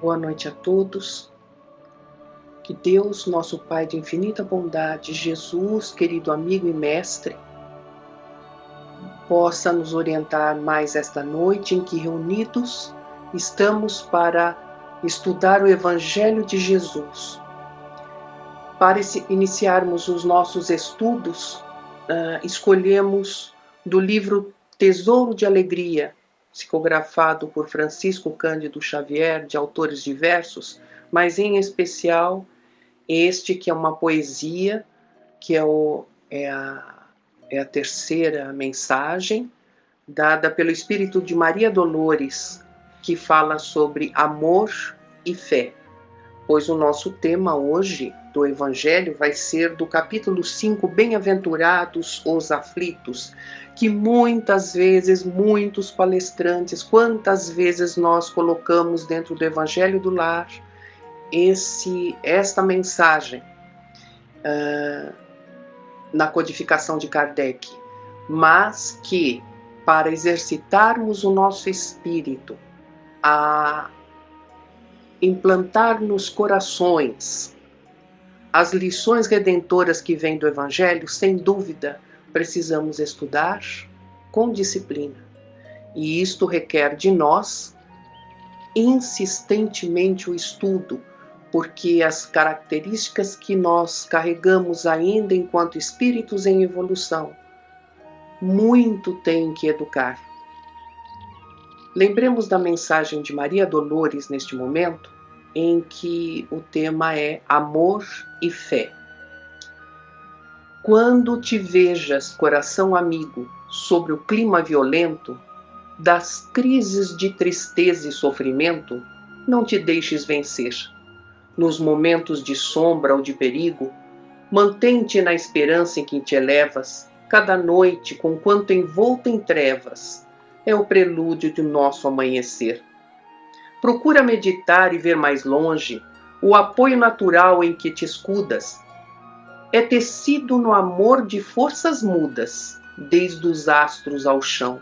Boa noite a todos. Que Deus, nosso Pai de infinita bondade, Jesus, querido amigo e mestre, possa nos orientar mais esta noite em que reunidos estamos para estudar o Evangelho de Jesus. Para iniciarmos os nossos estudos, escolhemos do livro Tesouro de Alegria, psicografado por Francisco Cândido Xavier, de autores diversos, mas em especial este que é uma poesia, que é a terceira mensagem, dada pelo Espírito de Maria Dolores, que fala sobre amor e fé. Pois o nosso tema hoje do Evangelho vai ser do capítulo 5, Bem-aventurados os aflitos, que muitas vezes, muitos palestrantes, quantas vezes nós colocamos dentro do Evangelho do Lar esta mensagem na codificação de Kardec, mas que para exercitarmos o nosso espírito a implantar nos corações as lições redentoras que vêm do Evangelho, sem dúvida, precisamos estudar com disciplina. E isto requer de nós insistentemente o estudo, porque as características que nós carregamos ainda enquanto espíritos em evolução, muito tem que educar. Lembremos da mensagem de Maria Dolores neste momento, em que o tema é amor e fé. Quando te vejas, coração amigo, sobre o clima violento, das crises de tristeza e sofrimento, não te deixes vencer. Nos momentos de sombra ou de perigo, mantém-te na esperança em que te elevas, cada noite, conquanto envolta em trevas, é o prelúdio de nosso amanhecer. Procura meditar e ver mais longe o apoio natural em que te escudas. É tecido no amor de forças mudas, desde os astros ao chão.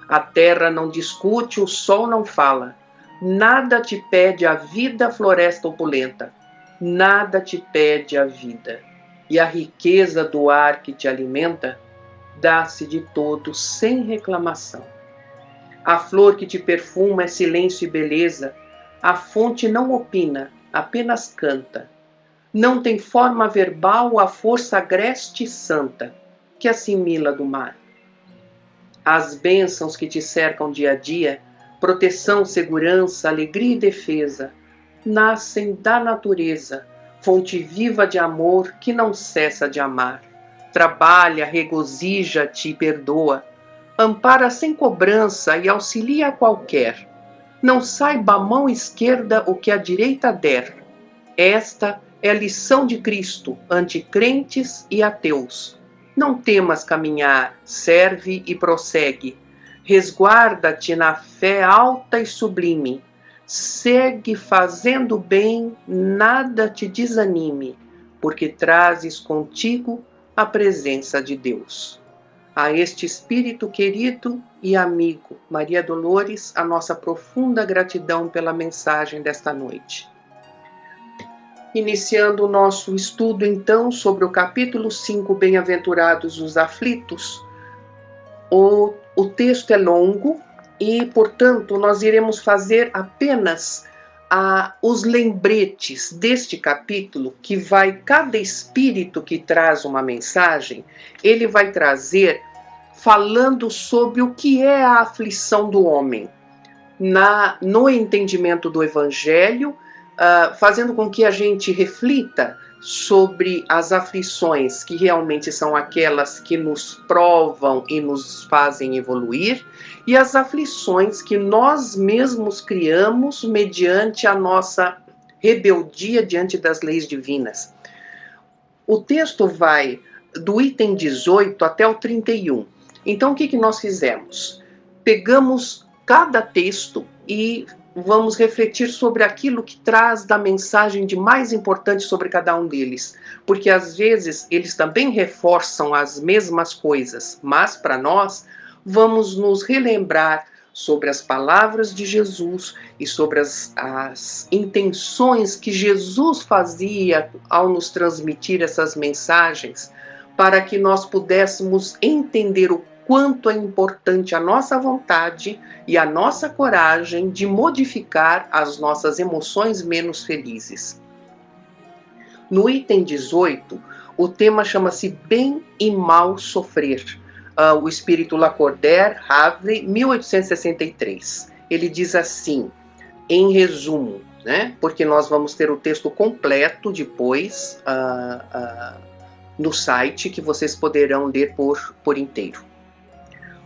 A terra não discute, o sol não fala. Nada te pede a vida, floresta opulenta. Nada te pede a vida. E a riqueza do ar que te alimenta dá-se de todo sem reclamação. A flor que te perfuma é silêncio e beleza. A fonte não opina, apenas canta. Não tem forma verbal a força agreste e santa que assimila do mar. As bênçãos que te cercam dia a dia, proteção, segurança, alegria e defesa, nascem da natureza, fonte viva de amor que não cessa de amar. Trabalha, regozija-te e perdoa, ampara sem cobrança e auxilia a qualquer. Não saiba a mão esquerda o que a direita der. Esta é a lição de Cristo ante crentes e ateus. Não temas caminhar, serve e prossegue. Resguarda-te na fé alta e sublime. Segue fazendo bem, nada te desanime, porque trazes contigo a presença de Deus. A este espírito querido e amigo, Maria Dolores, a nossa profunda gratidão pela mensagem desta noite. Iniciando o nosso estudo, então, sobre o capítulo 5, Bem-aventurados os aflitos, o texto é longo e, portanto, nós iremos fazer apenas os lembretes deste capítulo, que cada espírito que traz uma mensagem, ele vai trazer falando sobre o que é a aflição do homem, no entendimento do Evangelho, fazendo com que a gente reflita sobre as aflições que realmente são aquelas que nos provam e nos fazem evoluir, e as aflições que nós mesmos criamos mediante a nossa rebeldia diante das leis divinas. O texto vai do item 18 até o 31. Então, o que nós fizemos? Pegamos cada texto e vamos refletir sobre aquilo que traz da mensagem de mais importante sobre cada um deles, porque às vezes eles também reforçam as mesmas coisas, mas para nós vamos nos relembrar sobre as palavras de Jesus e sobre as intenções que Jesus fazia ao nos transmitir essas mensagens, para que nós pudéssemos entender o quanto é importante a nossa vontade e a nossa coragem de modificar as nossas emoções menos felizes. No item 18, o tema chama-se Bem e Mal Sofrer. O espírito Lacordaire, Havre, 1863. Ele diz assim, em resumo, né? Porque nós vamos ter o texto completo depois no site, que vocês poderão ler por inteiro.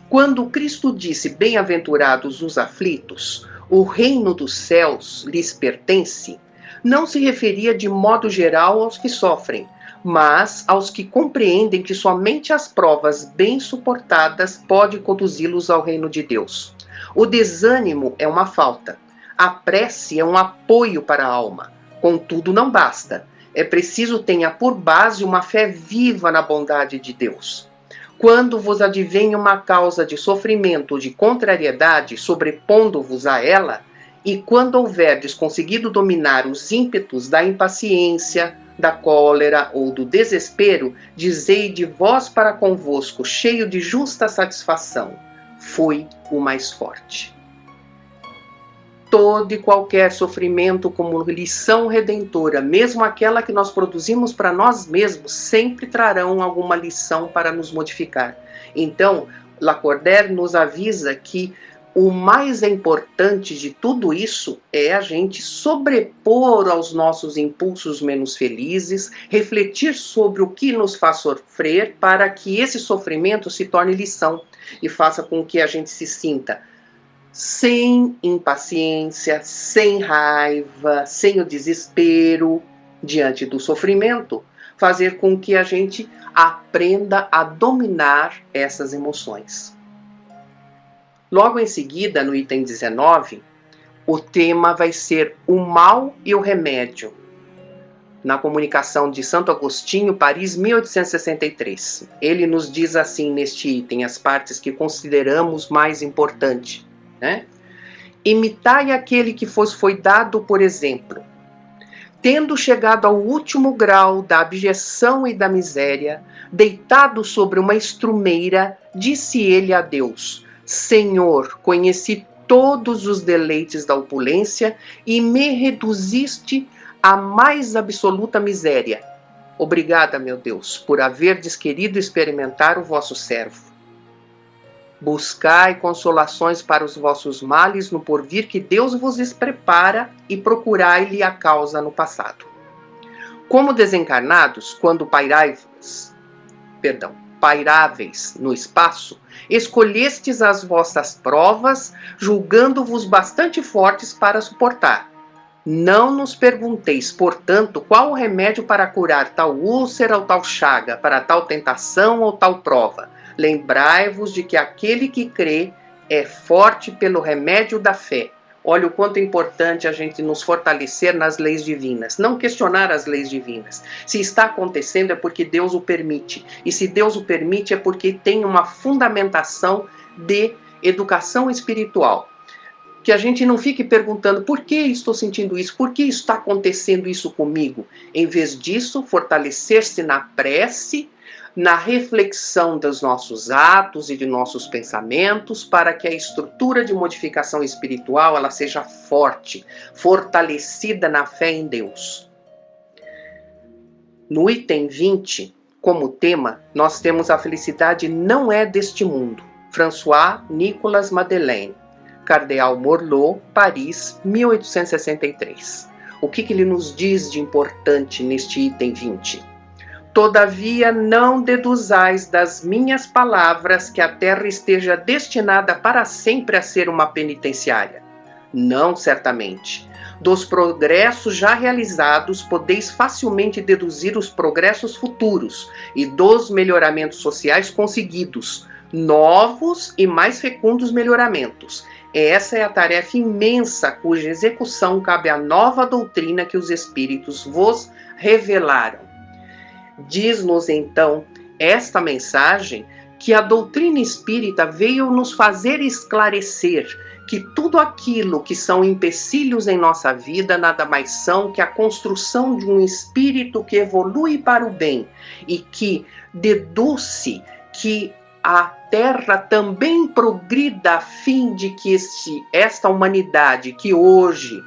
Quando Cristo disse, bem-aventurados os aflitos, o reino dos céus lhes pertence, não se referia de modo geral aos que sofrem, mas aos que compreendem que somente as provas bem suportadas podem conduzi-los ao reino de Deus. O desânimo é uma falta. A prece é um apoio para a alma. Contudo, não basta. É preciso tenha por base uma fé viva na bondade de Deus. Quando vos advém uma causa de sofrimento ou de contrariedade, sobrepondo-vos a ela, e quando houverdes conseguido dominar os ímpetos da impaciência, da cólera ou do desespero, dizei de vós para convosco, cheio de justa satisfação, fui o mais forte. Todo e qualquer sofrimento como lição redentora, mesmo aquela que nós produzimos para nós mesmos, sempre trarão alguma lição para nos modificar. Então, Lacordaire nos avisa que o mais importante de tudo isso é a gente sobrepor aos nossos impulsos menos felizes, refletir sobre o que nos faz sofrer para que esse sofrimento se torne lição e faça com que a gente se sinta sem impaciência, sem raiva, sem o desespero diante do sofrimento, fazer com que a gente aprenda a dominar essas emoções. Logo em seguida, no item 19, o tema vai ser o mal e o remédio, na comunicação de Santo Agostinho, Paris, 1863. Ele nos diz assim neste item, as partes que consideramos mais importantes, né? Imitai aquele que vos foi dado por exemplo. Tendo chegado ao último grau da abjeção e da miséria, deitado sobre uma estrumeira, disse ele a Deus, Senhor, conheci todos os deleites da opulência e me reduziste à mais absoluta miséria. Obrigada, meu Deus, por haverdes querido experimentar o vosso servo. Buscai consolações para os vossos males no porvir que Deus vos prepara e procurai-lhe a causa no passado. Como desencarnados, quando pairáveis no espaço, escolhestes as vossas provas, julgando-vos bastante fortes para suportar. Não nos pergunteis, portanto, qual o remédio para curar tal úlcera ou tal chaga, para tal tentação ou tal prova. Lembrai-vos de que aquele que crê é forte pelo remédio da fé. Olha o quanto é importante a gente nos fortalecer nas leis divinas, não questionar as leis divinas. Se está acontecendo é porque Deus o permite, e se Deus o permite é porque tem uma fundamentação de educação espiritual. Que a gente não fique perguntando por que estou sentindo isso, por que está acontecendo isso comigo. Em vez disso, fortalecer-se na prece, na reflexão dos nossos atos e de nossos pensamentos, para que a estrutura de modificação espiritual ela seja forte, fortalecida na fé em Deus. No item 20, como tema, nós temos a felicidade não é deste mundo. François Nicolas Madeleine, Cardeal Morlot, Paris, 1863. O que ele nos diz de importante neste item 20? Todavia não deduzais das minhas palavras que a terra esteja destinada para sempre a ser uma penitenciária. Não, certamente. Dos progressos já realizados, podeis facilmente deduzir os progressos futuros e dos melhoramentos sociais conseguidos, novos e mais fecundos melhoramentos. Essa é a tarefa imensa cuja execução cabe à nova doutrina que os Espíritos vos revelaram. Diz-nos então esta mensagem que a doutrina espírita veio nos fazer esclarecer que tudo aquilo que são empecilhos em nossa vida nada mais são que a construção de um espírito que evolui para o bem e que deduz que a Terra também progrida a fim de que esta humanidade que hoje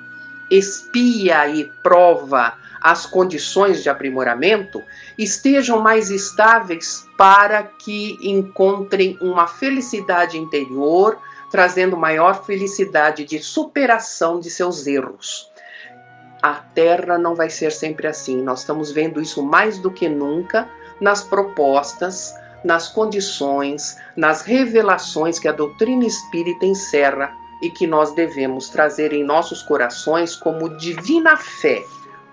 expia e prova as condições de aprimoramento estejam mais estáveis para que encontrem uma felicidade interior, trazendo maior felicidade de superação de seus erros. A Terra não vai ser sempre assim. Nós estamos vendo isso mais do que nunca nas propostas, nas condições, nas revelações que a doutrina espírita encerra e que nós devemos trazer em nossos corações como divina fé,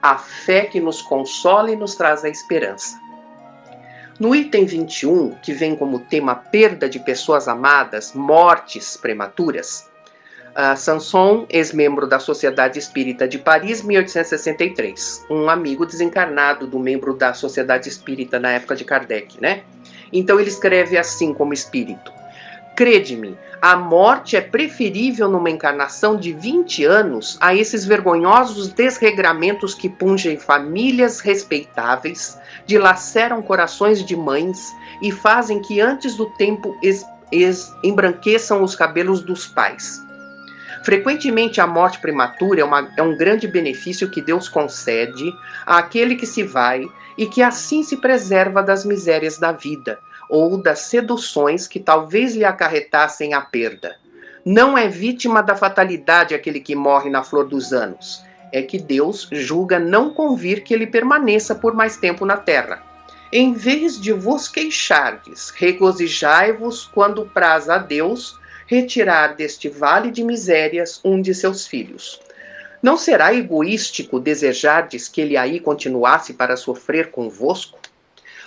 a fé que nos consola e nos traz a esperança. No item 21, que vem como tema perda de pessoas amadas, mortes prematuras, Sanson, ex-membro da Sociedade Espírita de Paris, 1863, um amigo desencarnado do membro da Sociedade Espírita na época de Kardec, né? Então ele escreve assim como espírito: crede-me, a morte é preferível numa encarnação de 20 anos a esses vergonhosos desregramentos que pungem famílias respeitáveis, dilaceram corações de mães e fazem que antes do tempo embranqueçam os cabelos dos pais. Frequentemente a morte prematura é um grande benefício que Deus concede àquele que se vai e que assim se preserva das misérias da vida ou das seduções que talvez lhe acarretassem a perda. Não é vítima da fatalidade aquele que morre na flor dos anos. É que Deus julga não convir que ele permaneça por mais tempo na terra. Em vez de vos queixardes, regozijai-vos quando praz a Deus retirar deste vale de misérias um de seus filhos. Não será egoístico desejardes que ele aí continuasse para sofrer convosco?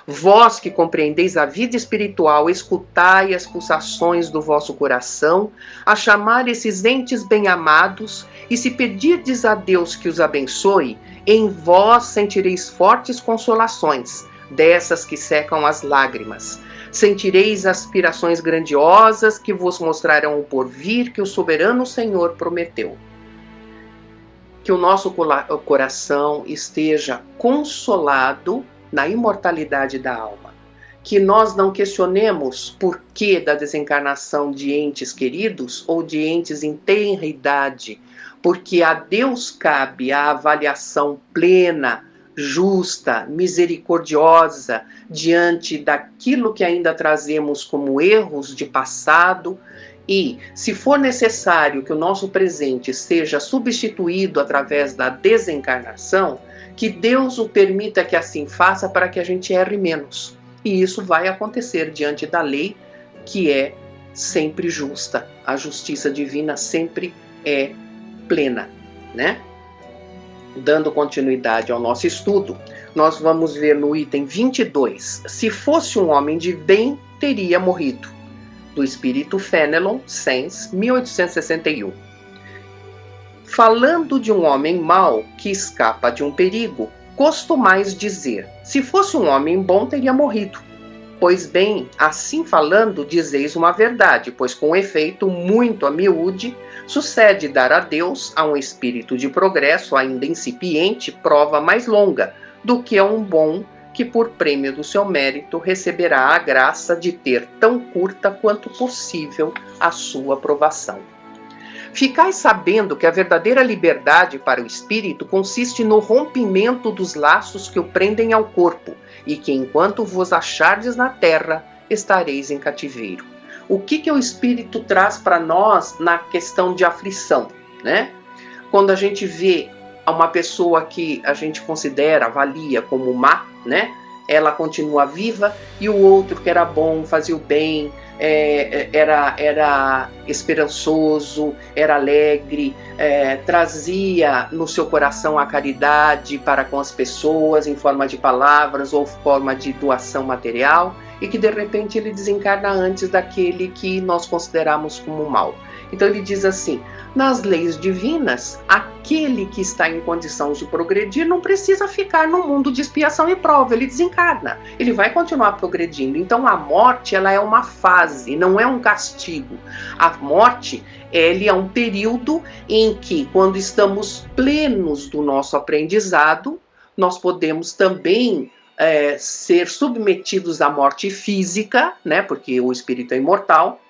Vós que compreendeis a vida espiritual, escutai as pulsações do vosso coração, a chamar esses entes bem-amados, e se pedirdes a Deus que os abençoe, em vós sentireis fortes consolações, dessas que secam as lágrimas. Sentireis aspirações grandiosas que vos mostrarão o porvir que o soberano Senhor prometeu. Que o nosso coração esteja consolado na imortalidade da alma. Que nós não questionemos por que da desencarnação de entes queridos ou de entes em tenra idade, porque a Deus cabe a avaliação plena, justa, misericordiosa, diante daquilo que ainda trazemos como erros de passado, e, se for necessário que o nosso presente seja substituído através da desencarnação, que Deus o permita que assim faça para que a gente erre menos. E isso vai acontecer diante da lei, que é sempre justa. A justiça divina sempre é plena, né? Dando continuidade ao nosso estudo, nós vamos ver no item 22. Se fosse um homem de bem, teria morrido. Do espírito Fenelon, Sens, 1861. Falando de um homem mau que escapa de um perigo, costumais dizer: se fosse um homem bom, teria morrido. Pois bem, assim falando, dizeis uma verdade, pois com efeito muito a miúde, sucede dar a Deus, a um espírito de progresso ainda incipiente, prova mais longa, do que a um bom que por prêmio do seu mérito receberá a graça de ter tão curta quanto possível a sua aprovação. Ficai sabendo que a verdadeira liberdade para o espírito consiste no rompimento dos laços que o prendem ao corpo, e que enquanto vos achardes na terra, estareis em cativeiro. O que o espírito traz para nós na questão de aflição, né? Quando a gente vê uma pessoa que a gente considera, avalia como má, né? Ela continua viva, e o outro que era bom, fazia o bem, era esperançoso, era alegre, trazia no seu coração a caridade para com as pessoas em forma de palavras ou forma de doação material, e que de repente ele desencarna antes daquele que nós consideramos como mal. Então ele diz assim: nas leis divinas, aquele que está em condição de progredir não precisa ficar no mundo de expiação e prova, ele desencarna, ele vai continuar progredindo. Então a morte, ela é uma fase, não é um castigo. A morte, ele é um período em que, quando estamos plenos do nosso aprendizado, nós podemos também ser submetidos à morte física, né, porque o espírito é imortal,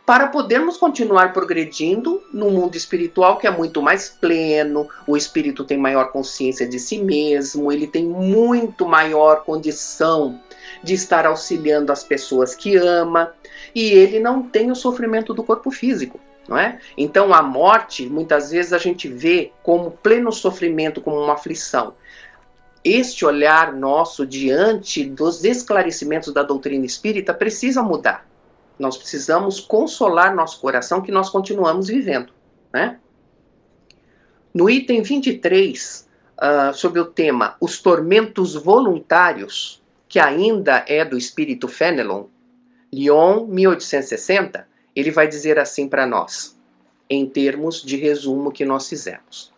para podermos continuar progredindo no mundo espiritual, que é muito mais pleno, o espírito tem maior consciência de si mesmo, ele tem muito maior condição de estar auxiliando as pessoas que ama, e ele não tem o sofrimento do corpo físico, não é? Então a morte, muitas vezes a gente vê como pleno sofrimento, como uma aflição. Este olhar nosso diante dos esclarecimentos da doutrina espírita precisa mudar. Nós precisamos consolar nosso coração que nós continuamos vivendo, né? No item 23, sobre o tema Os Tormentos Voluntários, que ainda é do espírito Fenelon, Lyon, 1860, ele vai dizer assim para nós, em termos de resumo que nós fizemos.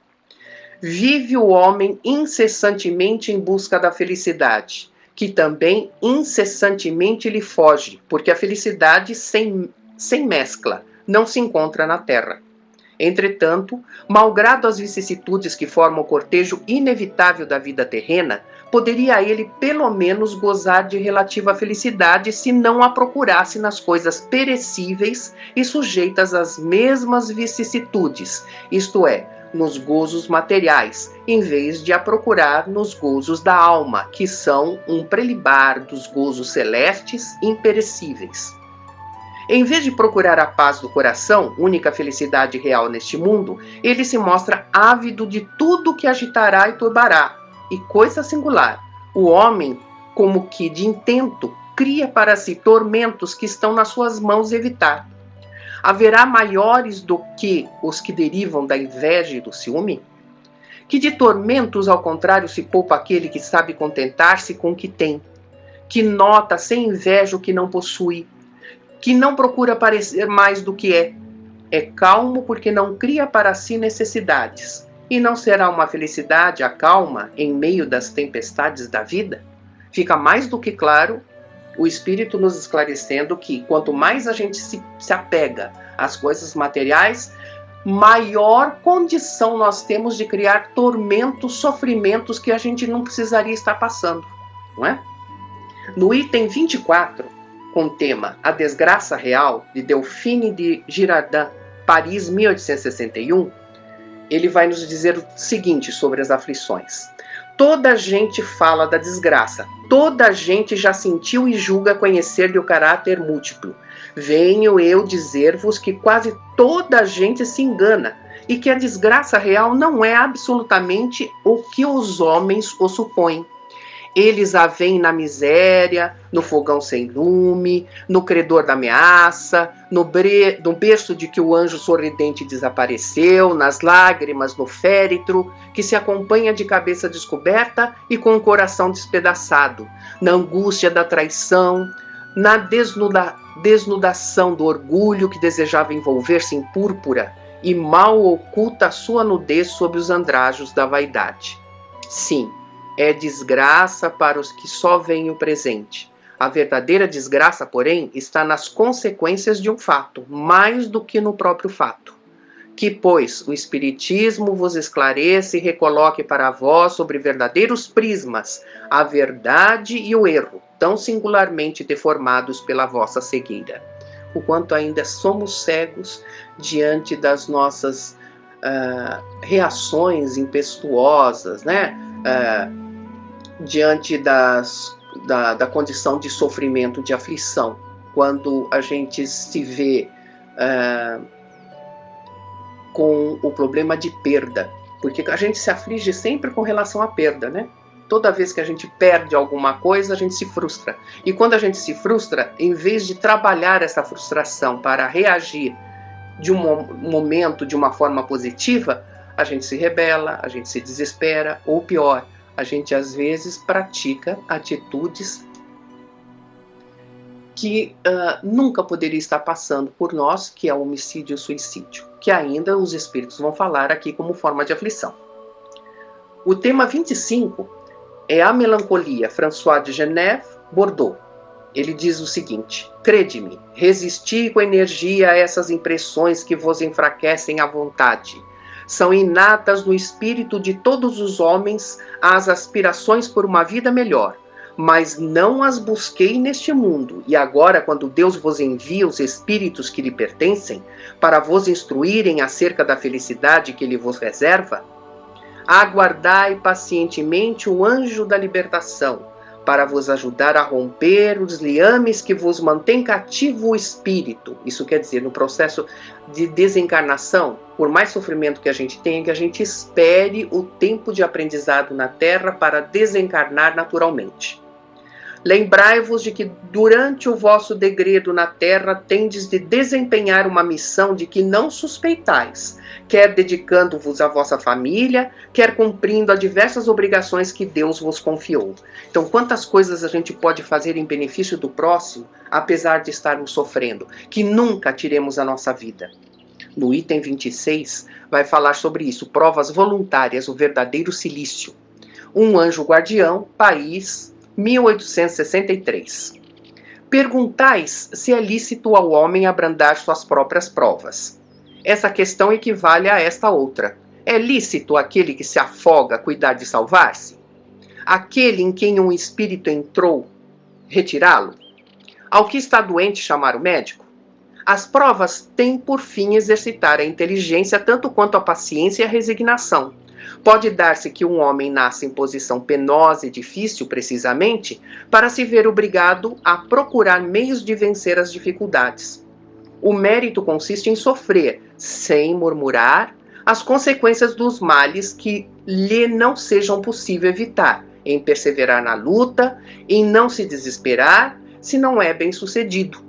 Vive o homem incessantemente em busca da felicidade, que também incessantemente lhe foge, porque a felicidade sem mescla não se encontra na terra. Entretanto, malgrado as vicissitudes que formam o cortejo inevitável da vida terrena, poderia ele pelo menos gozar de relativa felicidade se não a procurasse nas coisas perecíveis e sujeitas às mesmas vicissitudes, isto é, nos gozos materiais, em vez de a procurar nos gozos da alma, que são um prelibar dos gozos celestes imperecíveis. Em vez de procurar a paz do coração, única felicidade real neste mundo, ele se mostra ávido de tudo que agitará e turbará. E coisa singular, o homem, como que de intento, cria para si tormentos que estão nas suas mãos evitar. Haverá maiores do que os que derivam da inveja e do ciúme? Que de tormentos, ao contrário, se poupa aquele que sabe contentar-se com o que tem, que nota sem inveja o que não possui, que não procura parecer mais do que é calmo porque não cria para si necessidades, e não será uma felicidade a calma em meio das tempestades da vida? Fica mais do que claro o Espírito nos esclarecendo que quanto mais a gente se apega às coisas materiais, maior condição nós temos de criar tormentos, sofrimentos que a gente não precisaria estar passando, não é? No item 24, com o tema A Desgraça Real, de Delphine de Girardin, Paris, 1861, ele vai nos dizer o seguinte sobre as aflições. Toda a gente fala da desgraça, toda a gente já sentiu e julga conhecer-lhe o caráter múltiplo. Venho eu dizer-vos que quase toda a gente se engana e que a desgraça real não é absolutamente o que os homens o supõem. Eles a veem na miséria, no fogão sem lume, no credor da ameaça, no berço de que o anjo sorridente desapareceu, nas lágrimas no féretro, que se acompanha de cabeça descoberta e com o coração despedaçado, na angústia da traição, na desnudação do orgulho que desejava envolver-se em púrpura e mal oculta a sua nudez sob os andrajos da vaidade. Sim, é desgraça para os que só veem o presente. A verdadeira desgraça, porém, está nas consequências de um fato, mais do que no próprio fato. Que, pois, o Espiritismo vos esclareça e recoloque para vós sobre verdadeiros prismas a verdade e o erro, tão singularmente deformados pela vossa cegueira. O quanto ainda somos cegos diante das nossas reações impetuosas, né? Diante da condição de sofrimento, de aflição, quando a gente se vê com o problema de perda, porque a gente se aflige sempre com relação à perda, né? Toda vez que a gente perde alguma coisa, a gente se frustra. E quando a gente se frustra, em vez de trabalhar essa frustração para reagir de um momento de uma forma positiva, a gente se rebela, a gente se desespera, ou pior, a gente às vezes pratica atitudes que nunca poderia estar passando por nós, que é o homicídio e o suicídio, que ainda os espíritos vão falar aqui como forma de aflição. O tema 25 é a melancolia, François de Genève, Bordeaux. Ele diz o seguinte: crede-me, resisti com energia a essas impressões que vos enfraquecem a vontade. São inatas no espírito de todos os homens as aspirações por uma vida melhor, mas não as busquei neste mundo, e agora, quando Deus vos envia os espíritos que lhe pertencem, para vos instruírem acerca da felicidade que ele vos reserva, aguardai pacientemente o anjo da libertação, para vos ajudar a romper os liames que vos mantém cativo o espírito. Isso quer dizer, no processo de desencarnação, por mais sofrimento que a gente tenha, que a gente espere o tempo de aprendizado na Terra para desencarnar naturalmente. Lembrai-vos de que durante o vosso degredo na terra tendes de desempenhar uma missão de que não suspeitais, quer dedicando-vos à vossa família, quer cumprindo a diversas obrigações que Deus vos confiou. Então, quantas coisas a gente pode fazer em benefício do próximo, apesar de estarmos sofrendo, que nunca tiremos a nossa vida. No item 26, vai falar sobre isso, provas voluntárias, o verdadeiro cilício. Um anjo guardião, País, 1863. Perguntais se é lícito ao homem abrandar suas próprias provas. Essa questão equivale a esta outra. É lícito aquele que se afoga cuidar de salvar-se? Aquele em quem um espírito entrou, retirá-lo? Ao que está doente chamar o médico? As provas têm por fim exercitar a inteligência tanto quanto a paciência e a resignação. Pode dar-se que um homem nasça em posição penosa e difícil, precisamente, para se ver obrigado a procurar meios de vencer as dificuldades. O mérito consiste em sofrer, sem murmurar, as consequências dos males que lhe não sejam possível evitar, em perseverar na luta, em não se desesperar, se não é bem-sucedido.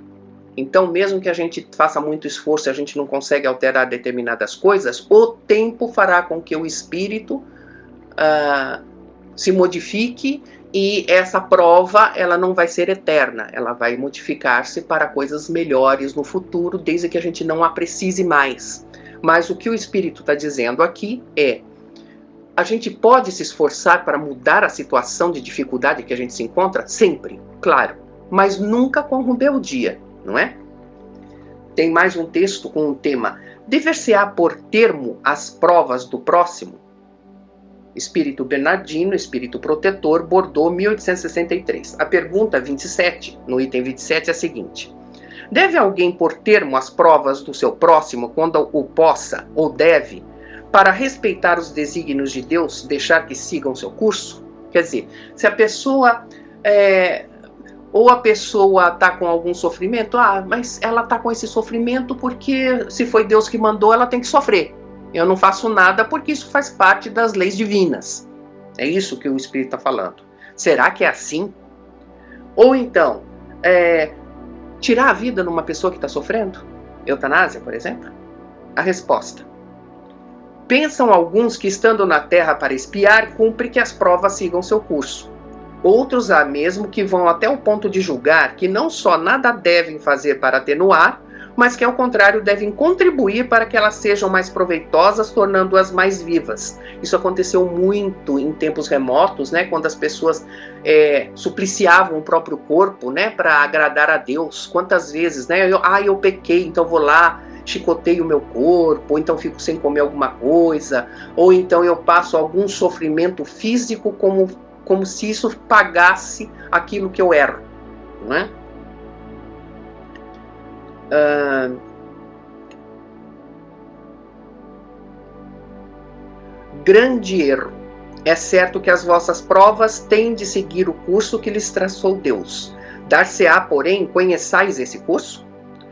Então, mesmo que a gente faça muito esforço e a gente não consegue alterar determinadas coisas, o tempo fará com que o espírito se modifique, e essa prova ela não vai ser eterna, ela vai modificar-se para coisas melhores no futuro, desde que a gente não a precise mais. Mas o que o espírito está dizendo aqui é: a gente pode se esforçar para mudar a situação de dificuldade que a gente se encontra? Sempre, claro, mas nunca com rebeldia. Não é? Tem mais um texto com o tema: dever-se-á por termo as provas do próximo? Espírito Bernardino, Espírito Protetor, Bordeaux, 1863. A pergunta 27, no item 27, é a seguinte: deve alguém pôr termo às provas do seu próximo quando o possa ou deve, para respeitar os desígnios de Deus, deixar que sigam seu curso? Quer dizer, se a pessoa ou a pessoa está com algum sofrimento, mas ela está com esse sofrimento porque se foi Deus que mandou, ela tem que sofrer. Eu não faço nada porque isso faz parte das leis divinas. É isso que o Espírito está falando. Será que é assim? Ou então, tirar a vida numa pessoa que está sofrendo? Eutanásia, por exemplo? A resposta: pensam alguns que, estando na terra para espiar, cumpre que as provas sigam seu curso. Outros há mesmo que vão até o ponto de julgar que não só nada devem fazer para atenuar, mas que ao contrário devem contribuir para que elas sejam mais proveitosas, tornando-as mais vivas. Isso aconteceu muito em tempos remotos, né, quando as pessoas supliciavam o próprio corpo, né, para agradar a Deus. Quantas vezes, né, eu pequei, então vou lá, chicoteio o meu corpo, ou então fico sem comer alguma coisa, ou então eu passo algum sofrimento físico como se isso pagasse aquilo que eu erro, não é? Grande erro. É certo que as vossas provas têm de seguir o curso que lhes traçou Deus. Dar-se-á, porém, conheçais esse curso?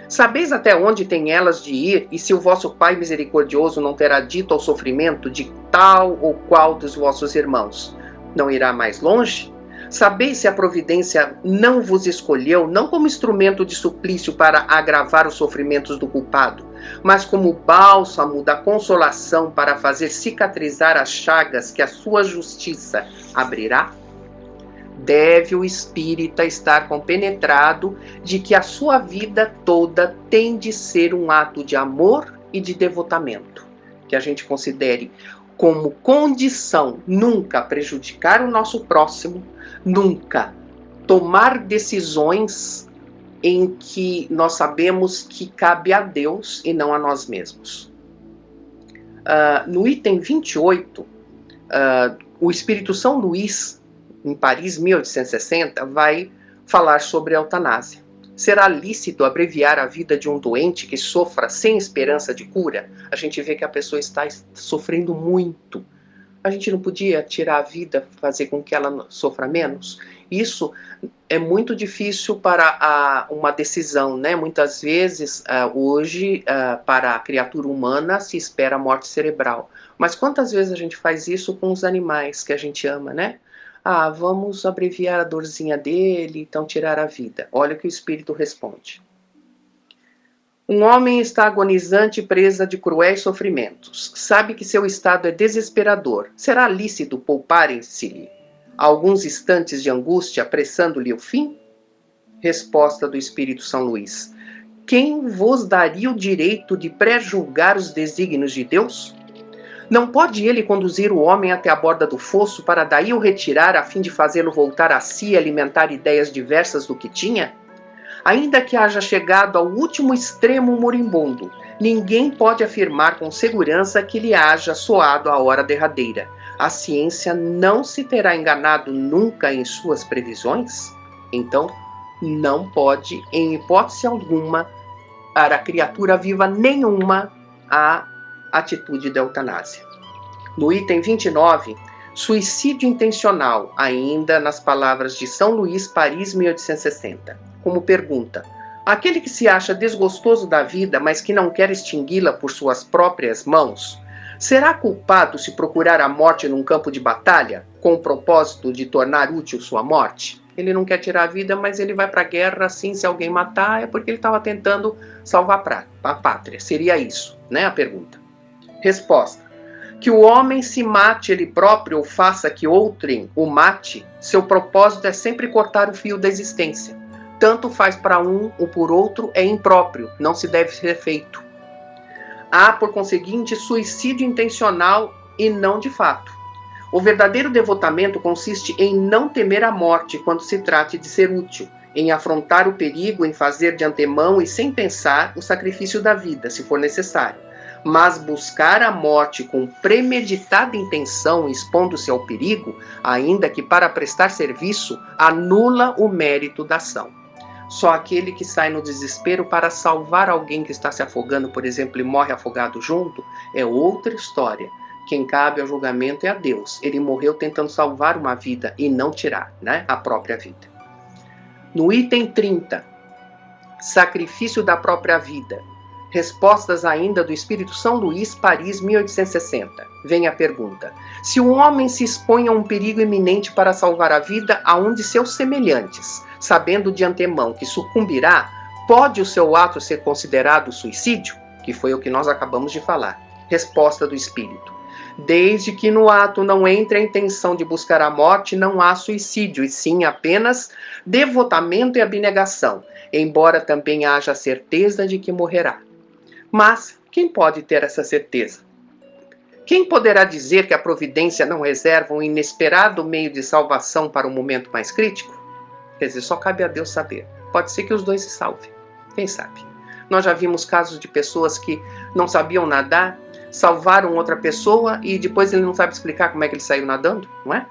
Sabeis até onde têm elas de ir, e se o vosso Pai misericordioso não terá dito ao sofrimento de tal ou qual dos vossos irmãos: não irá mais longe? Sabeis se a providência não vos escolheu, não como instrumento de suplício para agravar os sofrimentos do culpado, mas como bálsamo da consolação para fazer cicatrizar as chagas que a sua justiça abrirá? deve o espírita estar compenetrado de que a sua vida toda tem de ser um ato de amor e de devotamento, que a gente considere como condição nunca prejudicar o nosso próximo, nunca tomar decisões em que nós sabemos que cabe a Deus e não a nós mesmos. No item 28, o Espírito São Luís, em Paris, 1860, vai falar sobre a eutanásia. Será lícito abreviar a vida de um doente que sofra sem esperança de cura? A gente vê que a pessoa está sofrendo muito. A gente não podia tirar a vida, fazer com que ela sofra menos? Isso é muito difícil para uma decisão, né? Muitas vezes, hoje, para a criatura humana, se espera a morte cerebral. Mas quantas vezes a gente faz isso com os animais que a gente ama, né? Vamos abreviar a dorzinha dele, então tirar a vida. Olha o que o espírito responde. Um homem está agonizante, presa de cruéis sofrimentos. Sabe que seu estado é desesperador. Será lícito pouparem-se-lhe alguns instantes de angústia, apressando-lhe o fim? Resposta do Espírito São Luís. Quem vos daria o direito de pré-julgar os desígnios de Deus? Não pode ele conduzir o homem até a borda do fosso para daí o retirar a fim de fazê-lo voltar a si e alimentar ideias diversas do que tinha? Ainda que haja chegado ao último extremo moribundo, ninguém pode afirmar com segurança que lhe haja soado a hora derradeira. A ciência não se terá enganado nunca em suas previsões? Então, não pode, em hipótese alguma, para a criatura viva nenhuma, a atitude da eutanásia. No item 29, suicídio intencional, ainda nas palavras de São Luís, Paris, 1860. Como pergunta: aquele que se acha desgostoso da vida, mas que não quer extingui-la por suas próprias mãos, será culpado se procurar a morte num campo de batalha, com o propósito de tornar útil sua morte? Ele não quer tirar a vida, mas ele vai para a guerra, assim, se alguém matar, é porque ele estava tentando salvar a pátria. Seria isso, né, a pergunta. Resposta: que o homem se mate ele próprio ou faça que outrem o mate, seu propósito é sempre cortar o fio da existência. Tanto faz para um ou por outro, é impróprio, não se deve ser feito. Há, por conseguinte, suicídio intencional e não de fato. O verdadeiro devotamento consiste em não temer a morte quando se trate de ser útil, em afrontar o perigo, em fazer de antemão e sem pensar o sacrifício da vida, se for necessário. Mas buscar a morte com premeditada intenção, expondo-se ao perigo, ainda que para prestar serviço, anula o mérito da ação. Só aquele que sai no desespero para salvar alguém que está se afogando, por exemplo, e morre afogado junto, é outra história. Quem cabe ao julgamento é a Deus. Ele morreu tentando salvar uma vida e não tirar, né, a própria vida. No item 30, sacrifício da própria vida. Respostas ainda do Espírito São Luís, Paris, 1860. Vem a pergunta: se um homem se expõe a um perigo iminente para salvar a vida a um de seus semelhantes, sabendo de antemão que sucumbirá, pode o seu ato ser considerado suicídio? Que foi o que nós acabamos de falar. Resposta do Espírito: desde que no ato não entre a intenção de buscar a morte, não há suicídio, e sim apenas devotamento e abnegação, embora também haja a certeza de que morrerá. Mas quem pode ter essa certeza? Quem poderá dizer que a providência não reserva um inesperado meio de salvação para o momento mais crítico? Quer dizer, só cabe a Deus saber. Pode ser que os dois se salvem. Quem sabe? Nós já vimos casos de pessoas que não sabiam nadar, salvaram outra pessoa e depois ele não sabe explicar como é que ele saiu nadando, não é?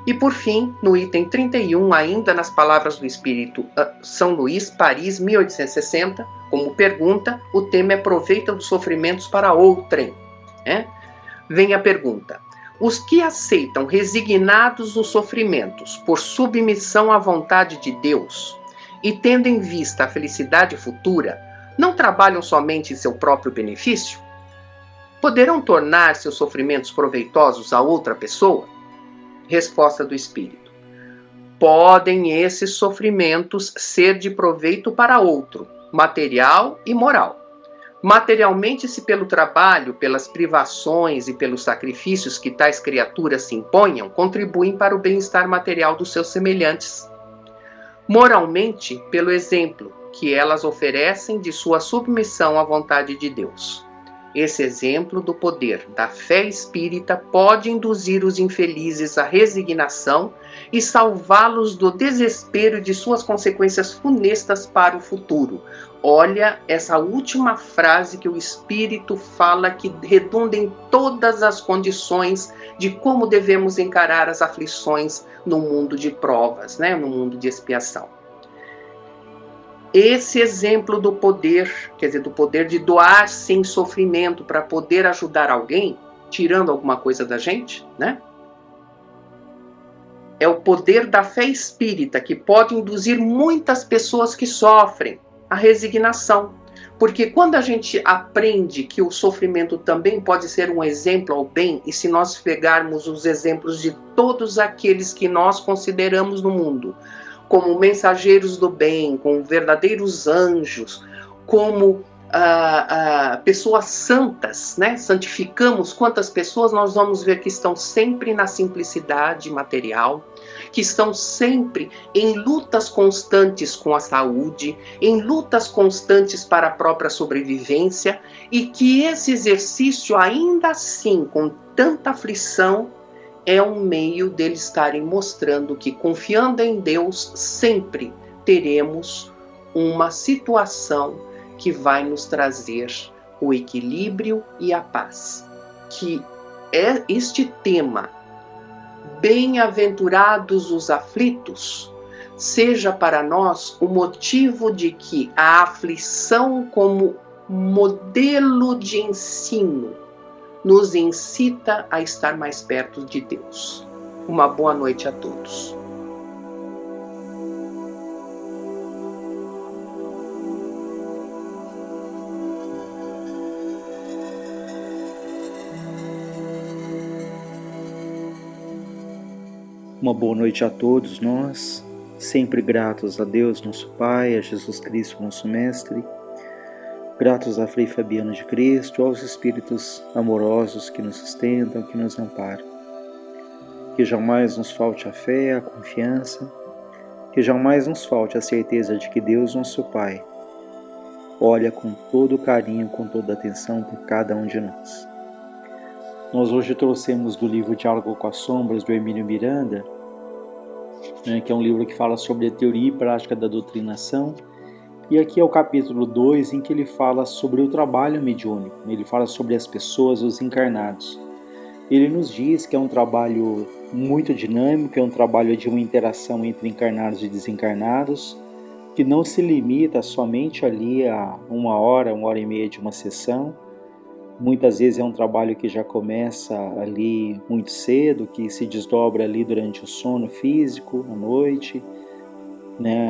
E por fim, no item 31, ainda nas palavras do Espírito São Luís, Paris, 1860, como pergunta, o tema é proveita dos sofrimentos para outrem. Vem a pergunta: os que aceitam resignados os sofrimentos por submissão à vontade de Deus e tendo em vista a felicidade futura, não trabalham somente em seu próprio benefício? Poderão tornar seus sofrimentos proveitosos a outra pessoa? Resposta do Espírito: podem esses sofrimentos ser de proveito para outro, material e moral. Materialmente, se pelo trabalho, pelas privações e pelos sacrifícios que tais criaturas se imponham, contribuem para o bem-estar material dos seus semelhantes. Moralmente, pelo exemplo que elas oferecem de sua submissão à vontade de Deus. Esse exemplo do poder da fé espírita pode induzir os infelizes à resignação e salvá-los do desespero de suas consequências funestas para o futuro. Olha essa última frase que o Espírito fala, que redunda em todas as condições de como devemos encarar as aflições no mundo de provas, né? No mundo de expiação. Esse exemplo do poder, quer dizer, do poder de doar sem sofrimento para poder ajudar alguém, tirando alguma coisa da gente, né? É o poder da fé espírita que pode induzir muitas pessoas que sofrem à resignação. Porque quando a gente aprende que o sofrimento também pode ser um exemplo ao bem, e se nós pegarmos os exemplos de todos aqueles que nós consideramos no mundo como mensageiros do bem, como verdadeiros anjos, como pessoas santas, né? Santificamos quantas pessoas, nós vamos ver que estão sempre na simplicidade material, que estão sempre em lutas constantes com a saúde, em lutas constantes para a própria sobrevivência, e que esse exercício, ainda assim, com tanta aflição, é um meio deles estarem mostrando que, confiando em Deus, sempre teremos uma situação que vai nos trazer o equilíbrio e a paz. Que é este tema, bem-aventurados os aflitos, seja para nós o motivo de que a aflição como modelo de ensino nos incita a estar mais perto de Deus. Uma boa noite a todos. Uma boa noite a todos nós, sempre gratos a Deus, nosso Pai, a Jesus Cristo, nosso Mestre, gratos a Frei Fabiano de Cristo, aos Espíritos amorosos que nos sustentam, que nos amparam. Que jamais nos falte a fé, a confiança, que jamais nos falte a certeza de que Deus, nosso Pai, olha com todo carinho, com toda atenção por cada um de nós. Nós hoje trouxemos do livro Diálogo com as Sombras, do Hermínio Miranda, que é um livro que fala sobre a teoria e prática da doutrinação, e aqui é o capítulo 2, em que ele fala sobre o trabalho mediúnico, ele fala sobre as pessoas, os encarnados. Ele nos diz que é um trabalho muito dinâmico, é um trabalho de uma interação entre encarnados e desencarnados, que não se limita somente ali a 1 hora, 1 hora e meia de uma sessão. Muitas vezes é um trabalho que já começa ali muito cedo, que se desdobra ali durante o sono físico, à noite,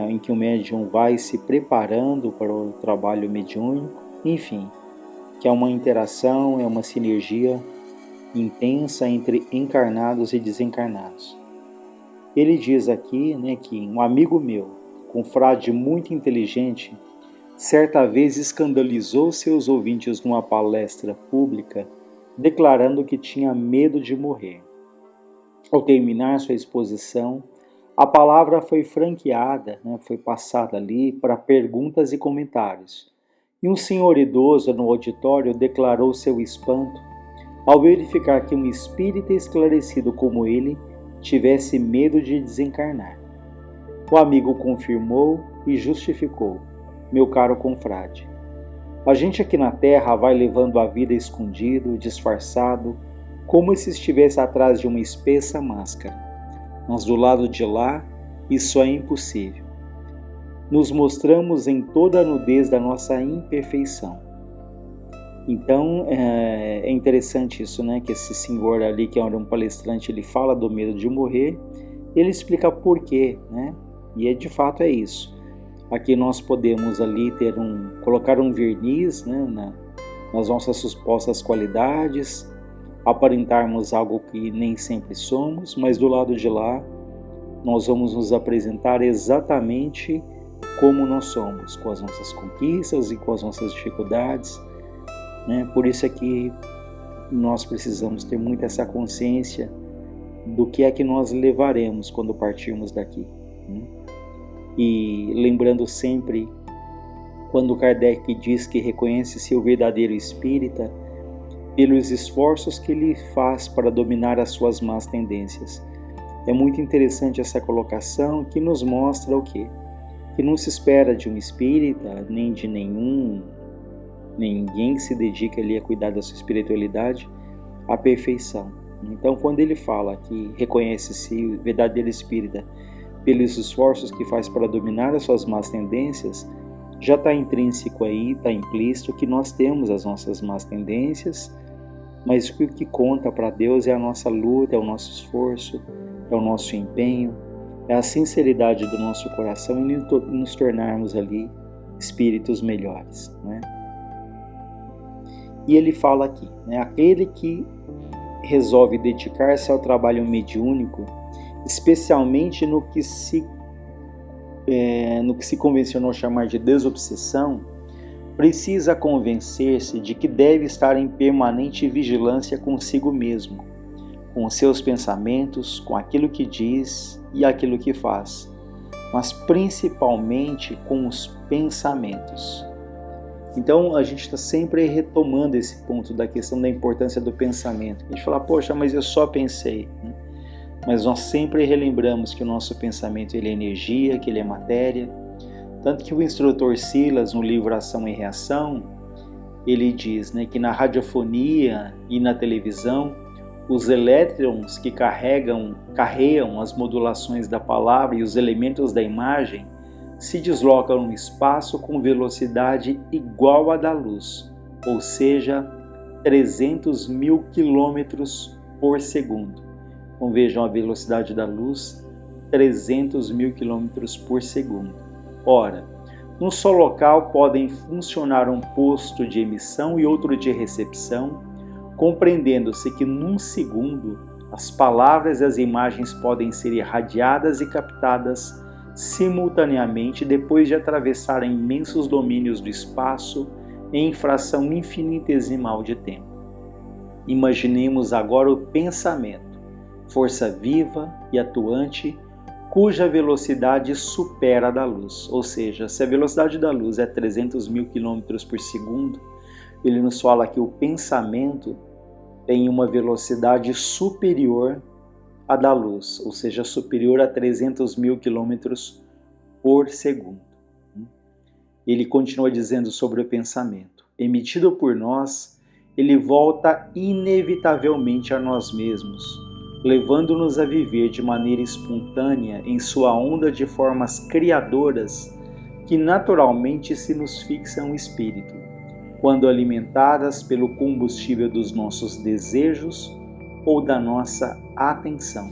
em que o médium vai se preparando para o trabalho mediúnico, enfim, que é uma interação, é uma sinergia intensa entre encarnados e desencarnados. Ele diz aqui que um amigo meu, confrade muito inteligente, certa vez escandalizou seus ouvintes numa palestra pública, declarando que tinha medo de morrer. Ao terminar sua exposição, a palavra foi franqueada, foi passada ali para perguntas e comentários. E um senhor idoso no auditório declarou seu espanto ao verificar que um espírita esclarecido como ele tivesse medo de desencarnar. O amigo confirmou e justificou: meu caro confrade, a gente aqui na Terra vai levando a vida escondido, disfarçado, como se estivesse atrás de uma espessa máscara. Mas do lado de lá, isso é impossível. Nos mostramos em toda a nudez da nossa imperfeição. Então, é interessante isso, que esse senhor ali, que é um palestrante, ele fala do medo de morrer, ele explica por quê, E de fato é isso. Aqui nós podemos ali colocar um verniz, nas nossas supostas qualidades, aparentarmos algo que nem sempre somos, mas do lado de lá nós vamos nos apresentar exatamente como nós somos, com as nossas conquistas e com as nossas dificuldades, né? Por isso é que nós precisamos ter muito essa consciência do que é que nós levaremos quando partirmos daqui, né? E lembrando sempre, quando Kardec diz que reconhece-se o verdadeiro espírita pelos esforços que ele faz para dominar as suas más tendências. É muito interessante essa colocação, que nos mostra o quê? Que não se espera de um espírita, nem de ninguém que se dedica ali a cuidar da sua espiritualidade, a perfeição. Então, quando ele fala que reconhece-se o verdadeiro espírita pelos esforços que faz para dominar as suas más tendências, já está intrínseco aí, está implícito que nós temos as nossas más tendências, mas o que conta para Deus é a nossa luta, é o nosso esforço, é o nosso empenho, é a sinceridade do nosso coração e nos tornarmos ali espíritos melhores, né? E ele fala aqui, né, aquele que resolve dedicar-se ao trabalho mediúnico, especialmente no que se convencionou chamar de desobsessão, precisa convencer-se de que deve estar em permanente vigilância consigo mesmo, com os seus pensamentos, com aquilo que diz e aquilo que faz, mas principalmente com os pensamentos. Então a gente está sempre retomando esse ponto da questão da importância do pensamento. A gente fala, poxa, mas eu só pensei, né? Mas nós sempre relembramos que o nosso pensamento ele é energia, que ele é matéria. Tanto que o instrutor Silas, no livro Ação e Reação, ele diz, né, que na radiofonia e na televisão, os elétrons que carregam as modulações da palavra e os elementos da imagem se deslocam no espaço com velocidade igual à da luz, ou seja, 300 mil quilômetros por segundo. Então vejam a velocidade da luz, 300 mil quilômetros por segundo. Ora, num só local podem funcionar um posto de emissão e outro de recepção, compreendendo-se que num segundo as palavras e as imagens podem ser irradiadas e captadas simultaneamente depois de atravessarem imensos domínios do espaço em fração infinitesimal de tempo. Imaginemos agora o pensamento, força viva e atuante, cuja velocidade supera a da luz. Ou seja, se a velocidade da luz é 300 mil quilômetros por segundo, ele nos fala que o pensamento tem uma velocidade superior à da luz, ou seja, superior a 300 mil quilômetros por segundo. Ele continua dizendo sobre o pensamento. Emitido por nós, ele volta inevitavelmente a nós mesmos, levando-nos a viver de maneira espontânea em sua onda de formas criadoras que naturalmente se nos fixam o espírito, quando alimentadas pelo combustível dos nossos desejos ou da nossa atenção.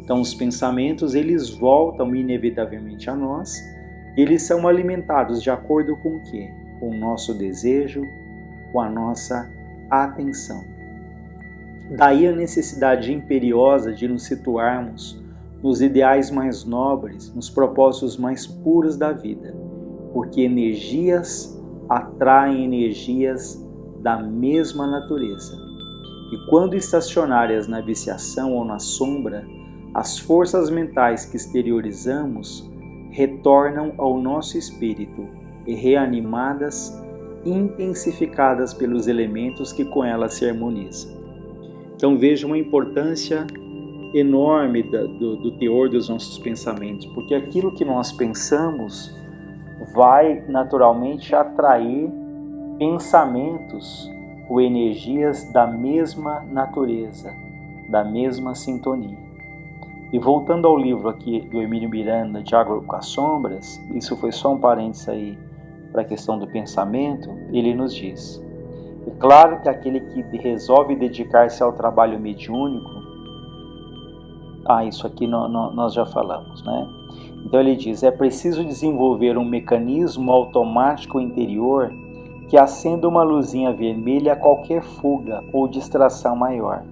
Então os pensamentos, eles voltam inevitavelmente a nós, eles são alimentados de acordo com o quê? Com o nosso desejo, com a nossa atenção. Daí a necessidade imperiosa de nos situarmos nos ideais mais nobres, nos propósitos mais puros da vida, porque energias atraem energias da mesma natureza. E quando estacionárias na viciação ou na sombra, as forças mentais que exteriorizamos retornam ao nosso espírito e reanimadas, intensificadas pelos elementos que com elas se harmonizam. Então veja uma importância enorme do teor dos nossos pensamentos, porque aquilo que nós pensamos vai naturalmente atrair pensamentos ou energias da mesma natureza, da mesma sintonia. E voltando ao livro aqui do Emílio Miranda, Diálogo com as Sombras, isso foi só um parênteses aí para a questão do pensamento, ele nos diz: é claro que aquele que resolve dedicar-se ao trabalho mediúnico, isso aqui nós já falamos, né? Então ele diz, é preciso desenvolver um mecanismo automático interior que acenda uma luzinha vermelha a qualquer fuga ou distração maior.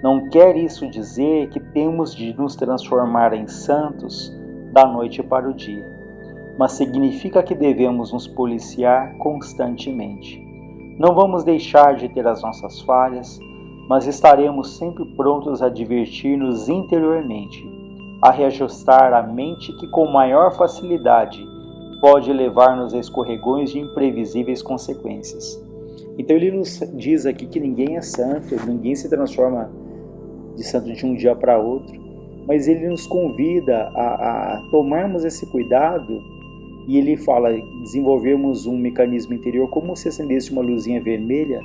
Não quer isso dizer que temos de nos transformar em santos da noite para o dia, mas significa que devemos nos policiar constantemente, Não vamos deixar de ter as nossas falhas, mas estaremos sempre prontos a divertir-nos interiormente, a reajustar a mente que com maior facilidade pode levar-nos a escorregões de imprevisíveis consequências. Então ele nos diz aqui que ninguém é santo, ninguém se transforma de santo de um dia para outro, mas ele nos convida a tomarmos esse cuidado e ele fala, desenvolvermos um mecanismo interior como se acendesse uma luzinha vermelha,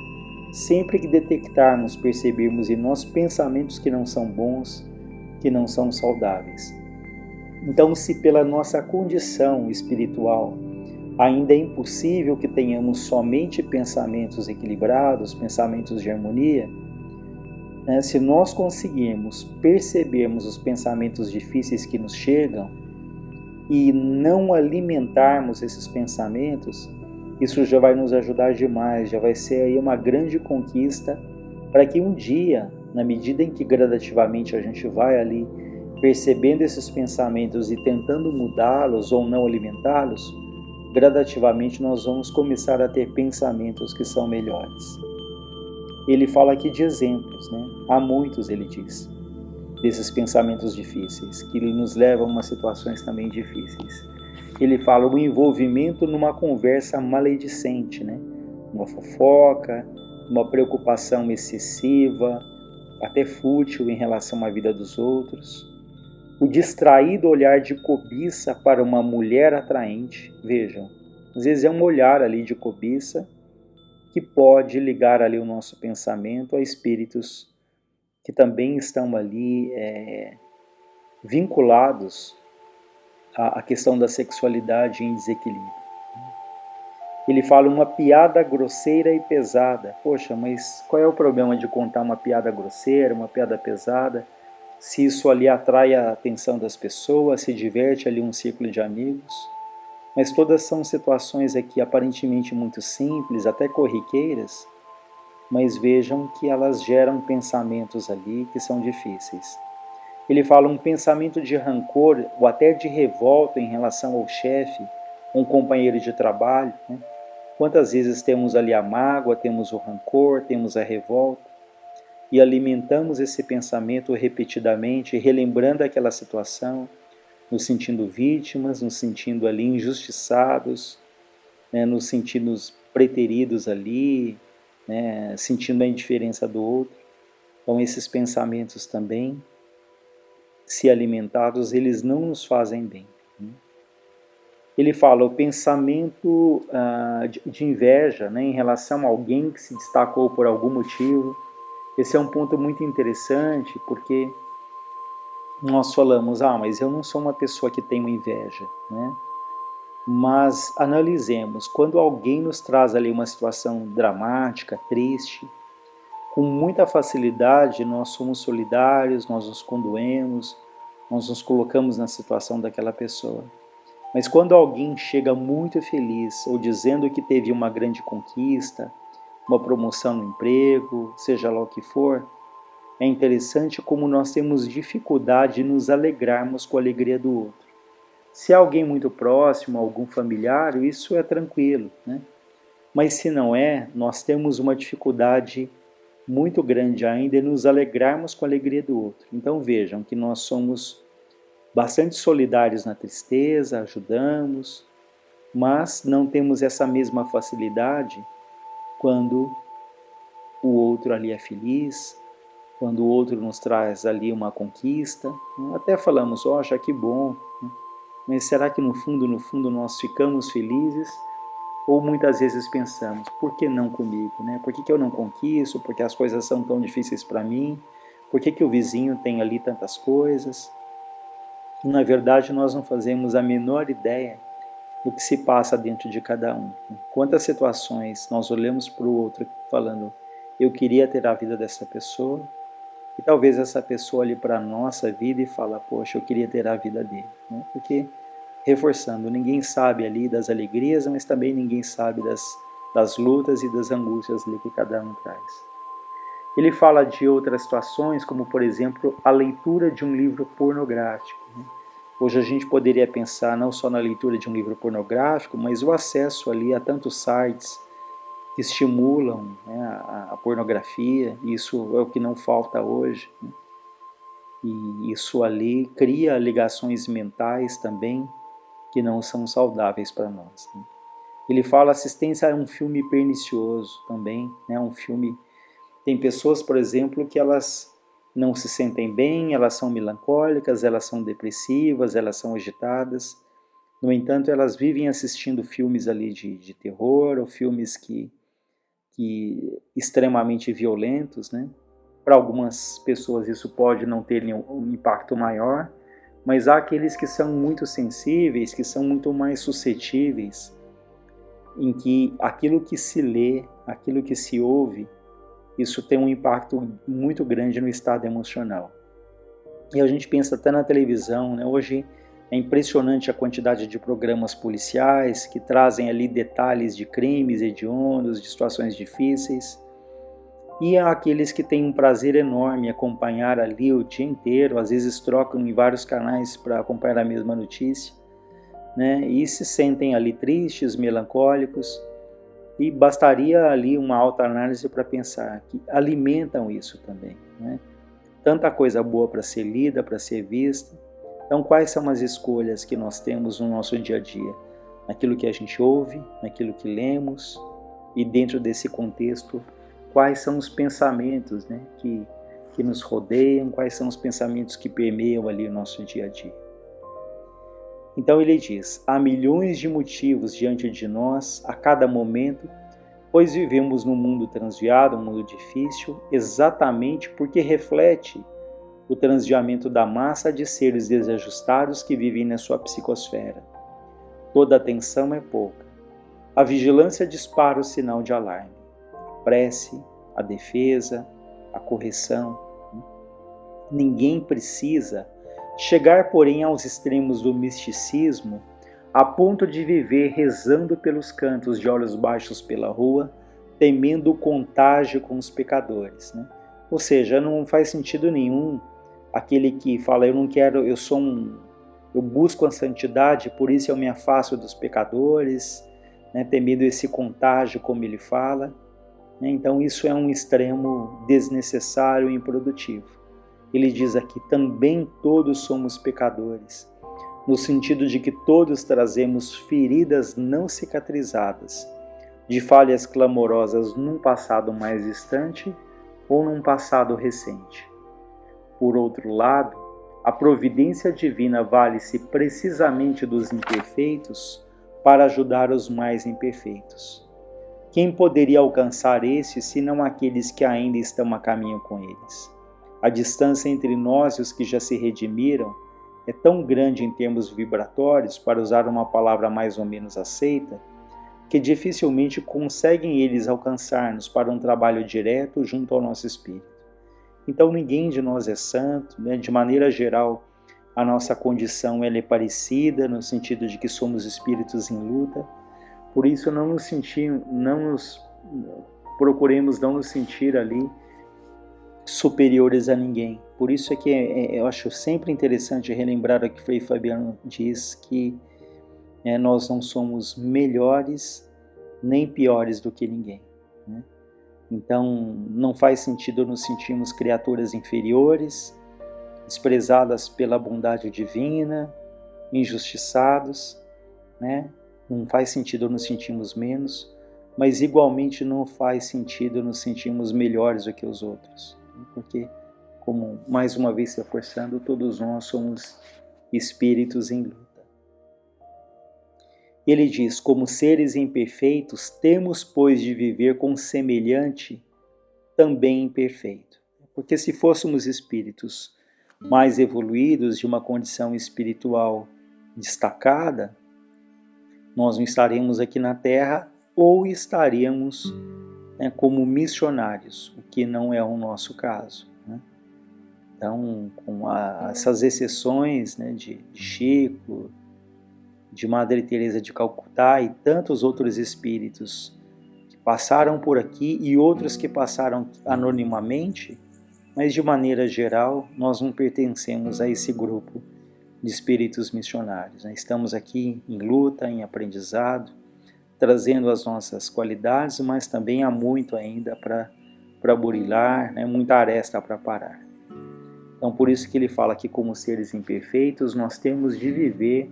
sempre que detectarmos, percebermos em nós pensamentos que não são bons, que não são saudáveis. Então, se pela nossa condição espiritual ainda é impossível que tenhamos somente pensamentos equilibrados, pensamentos de harmonia, se nós conseguirmos percebermos os pensamentos difíceis que nos chegam e não alimentarmos esses pensamentos, isso já vai nos ajudar demais, já vai ser aí uma grande conquista para que um dia, na medida em que gradativamente a gente vai ali percebendo esses pensamentos e tentando mudá-los ou não alimentá-los, gradativamente nós vamos começar a ter pensamentos que são melhores. Ele fala aqui de exemplos, né? Há muitos, ele diz, desses pensamentos difíceis, que nos levam a umas situações também difíceis. Ele fala o envolvimento numa conversa maledicente, né? Uma fofoca, uma preocupação excessiva, até fútil em relação à vida dos outros. O distraído olhar de cobiça para uma mulher atraente, vejam, às vezes é um olhar ali de cobiça que pode ligar ali o nosso pensamento a espíritos que também estão ali vinculados à questão da sexualidade em desequilíbrio. Ele fala uma piada grosseira e pesada. Poxa, mas qual é o problema de contar uma piada grosseira, uma piada pesada? Se isso ali atrai a atenção das pessoas, se diverte ali um círculo de amigos. Mas todas são situações aqui aparentemente muito simples, até corriqueiras, mas vejam que elas geram pensamentos ali que são difíceis. Ele fala um pensamento de rancor ou até de revolta em relação ao chefe, um companheiro de trabalho, né? Quantas vezes temos ali a mágoa, temos o rancor, temos a revolta, e alimentamos esse pensamento repetidamente, relembrando aquela situação, nos sentindo vítimas, nos sentindo ali injustiçados, né, nos sentindo preteridos ali, né, sentindo a indiferença do outro. Então esses pensamentos também, se alimentados, eles não nos fazem bem. Ele fala o pensamento de inveja, né, em relação a alguém que se destacou por algum motivo. Esse é um ponto muito interessante, porque nós falamos, mas eu não sou uma pessoa que tenho inveja, né? Mas analisemos, quando alguém nos traz ali uma situação dramática, triste, com muita facilidade nós somos solidários, nós nos condoemos, nós nos colocamos na situação daquela pessoa. Mas quando alguém chega muito feliz, ou dizendo que teve uma grande conquista, uma promoção no emprego, seja lá o que for, é interessante como nós temos dificuldade de nos alegrarmos com a alegria do outro. Se é alguém muito próximo, algum familiar, isso é tranquilo, né? Mas se não é, nós temos uma dificuldade muito grande ainda em nos alegrarmos com a alegria do outro. Então vejam que nós somos bastante solidários na tristeza, ajudamos, mas não temos essa mesma facilidade quando o outro ali é feliz, quando o outro nos traz ali uma conquista. Até falamos, já que bom, né? Mas será que no fundo nós ficamos felizes? Ou muitas vezes pensamos, por que não comigo? Né? Por que eu não conquisto? Porque as coisas são tão difíceis para mim? Por que o vizinho tem ali tantas coisas? E, na verdade, nós não fazemos a menor ideia do que se passa dentro de cada um. Quantas situações nós olhamos para o outro falando, eu queria ter a vida dessa pessoa, e talvez essa pessoa olhe para a nossa vida e fala, poxa, eu queria ter a vida dele. Né? Porque, reforçando, ninguém sabe ali das alegrias, mas também ninguém sabe das lutas e das angústias ali que cada um traz. Ele fala de outras situações, como, por exemplo, a leitura de um livro pornográfico. Né? Hoje a gente poderia pensar não só na leitura de um livro pornográfico, mas o acesso ali a tantos sites que estimulam, né, a pornografia. Isso é o que não falta hoje, né? E isso ali cria ligações mentais também que não são saudáveis para nós, né? Ele fala assistência a um filme pernicioso também, né? Um filme... Tem pessoas, por exemplo, que elas não se sentem bem, elas são melancólicas, elas são depressivas, elas são agitadas. No entanto, elas vivem assistindo filmes ali de terror, ou filmes que extremamente violentos, né? Para algumas pessoas isso pode não ter um impacto maior, mas há aqueles que são muito sensíveis, que são muito mais suscetíveis, em que aquilo que se lê, aquilo que se ouve, isso tem um impacto muito grande no estado emocional. E a gente pensa até na televisão, né? Hoje é impressionante a quantidade de programas policiais que trazem ali detalhes de crimes hediondos, de situações difíceis. E há aqueles que têm um prazer enorme em acompanhar ali o dia inteiro, às vezes trocam em vários canais para acompanhar a mesma notícia, né? E se sentem ali tristes, melancólicos, e bastaria ali uma autoanálise para pensar que alimentam isso também, né? Tanta coisa boa para ser lida, para ser vista. Então, quais são as escolhas que nós temos no nosso dia a dia? Naquilo que a gente ouve, naquilo que lemos, e dentro desse contexto, quais são os pensamentos, né, que nos rodeiam, quais são os pensamentos que permeiam ali o nosso dia a dia. Então ele diz: há milhões de motivos diante de nós a cada momento, pois vivemos num mundo transviado, um mundo difícil, exatamente porque reflete o transviamento da massa de seres desajustados que vivem na sua psicosfera. Toda atenção é pouca. A vigilância dispara o sinal de alarme. A prece, a defesa, a correção. Ninguém precisa chegar, porém, aos extremos do misticismo, a ponto de viver rezando pelos cantos de olhos baixos pela rua, temendo o contágio com os pecadores, né? Ou seja, não faz sentido nenhum aquele que fala: eu não quero, eu busco a santidade, por isso eu me afasto dos pecadores, né, temendo esse contágio, como ele fala, né? Então isso é um extremo desnecessário e improdutivo. Ele diz aqui: também todos somos pecadores, no sentido de que todos trazemos feridas não cicatrizadas, de falhas clamorosas num passado mais distante ou num passado recente. Por outro lado, a providência divina vale-se precisamente dos imperfeitos para ajudar os mais imperfeitos. Quem poderia alcançar estes, senão aqueles que ainda estão a caminho com eles? A distância entre nós e os que já se redimiram é tão grande em termos vibratórios, para usar uma palavra mais ou menos aceita, que dificilmente conseguem eles alcançar-nos para um trabalho direto junto ao nosso espírito. Então ninguém de nós é santo, né? De maneira geral, a nossa condição ela é parecida, no sentido de que somos espíritos em luta. Por isso procuremos não nos sentir ali superiores a ninguém. Por isso é que eu acho sempre interessante relembrar o que Frei Fabiano diz, que nós não somos melhores nem piores do que ninguém, né? Então não faz sentido nos sentirmos criaturas inferiores, desprezadas pela bondade divina, injustiçados, né? Não faz sentido nos sentirmos menos, mas igualmente não faz sentido nos sentirmos melhores do que os outros, porque, como mais uma vez se reforçando, todos nós somos espíritos em luta. Ele diz: como seres imperfeitos, temos, pois, de viver com semelhante também imperfeito. Porque se fôssemos espíritos mais evoluídos, de uma condição espiritual destacada, nós não estaríamos aqui na Terra, ou estaríamos como missionários, o que não é o nosso caso, né? Então, com essas exceções, né, de Chico, de Madre Teresa de Calcutá e tantos outros espíritos que passaram por aqui e outros que passaram anonimamente, mas de maneira geral nós não pertencemos a esse grupo de espíritos missionários, né? Estamos aqui em luta, em aprendizado, trazendo as nossas qualidades, mas também há muito ainda para burilar, né? Muita aresta para parar. Então, por isso que ele fala que, como seres imperfeitos, nós temos de viver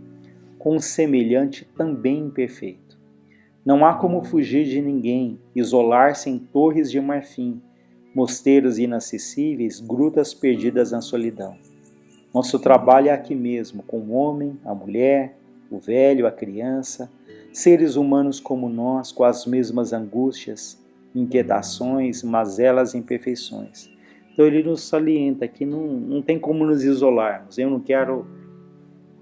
com um semelhante também imperfeito. Não há como fugir de ninguém, isolar-se em torres de marfim, mosteiros inacessíveis, grutas perdidas na solidão. Nosso trabalho é aqui mesmo, com o homem, a mulher, o velho, a criança, seres humanos como nós, com as mesmas angústias, inquietações, mazelas e imperfeições. Então ele nos salienta que não tem como nos isolarmos. Eu não quero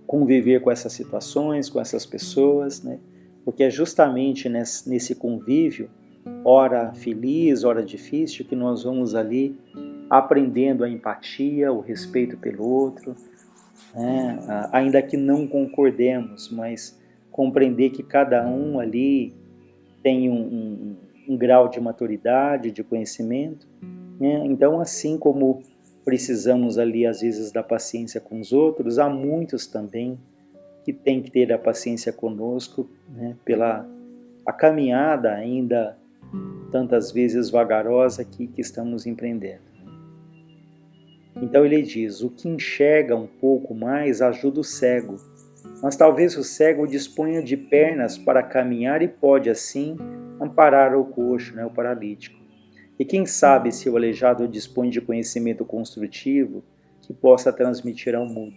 conviver com essas situações, com essas pessoas, né? Porque é justamente nesse convívio, ora feliz, ora difícil, que nós vamos ali aprendendo a empatia, o respeito pelo outro, né? Ainda que não concordemos, mas compreender que cada um ali tem um grau de maturidade, de conhecimento, né? Então, assim como precisamos ali às vezes da paciência com os outros, há muitos também que têm que ter a paciência conosco, né? Pela a caminhada ainda tantas vezes vagarosa que estamos empreendendo. Então ele diz, o que enxerga um pouco mais ajuda o cego, mas talvez o cego disponha de pernas para caminhar e pode assim amparar o coxo, né, o paralítico. E quem sabe se o aleijado dispõe de conhecimento construtivo que possa transmitir ao mundo.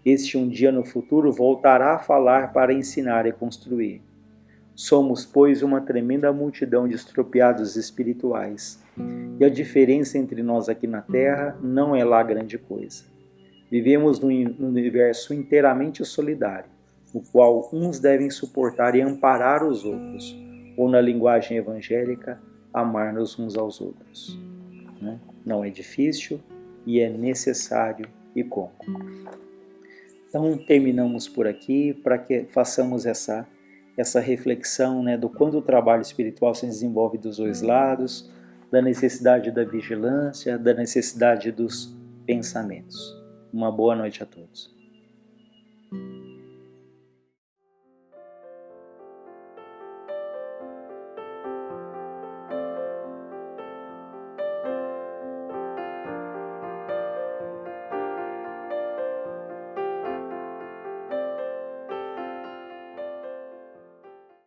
Este um dia no futuro voltará a falar para ensinar e construir. Somos, pois, uma tremenda multidão de estropiados espirituais, e a diferença entre nós aqui na Terra não é lá grande coisa. Vivemos num universo inteiramente solidário, no qual uns devem suportar e amparar os outros, ou na linguagem evangélica, amar-nos uns aos outros. Não é difícil e é necessário e como. Então terminamos por aqui para que façamos essa reflexão, né, do quanto o trabalho espiritual se desenvolve dos dois lados, da necessidade da vigilância, da necessidade dos pensamentos. Uma boa noite a todos.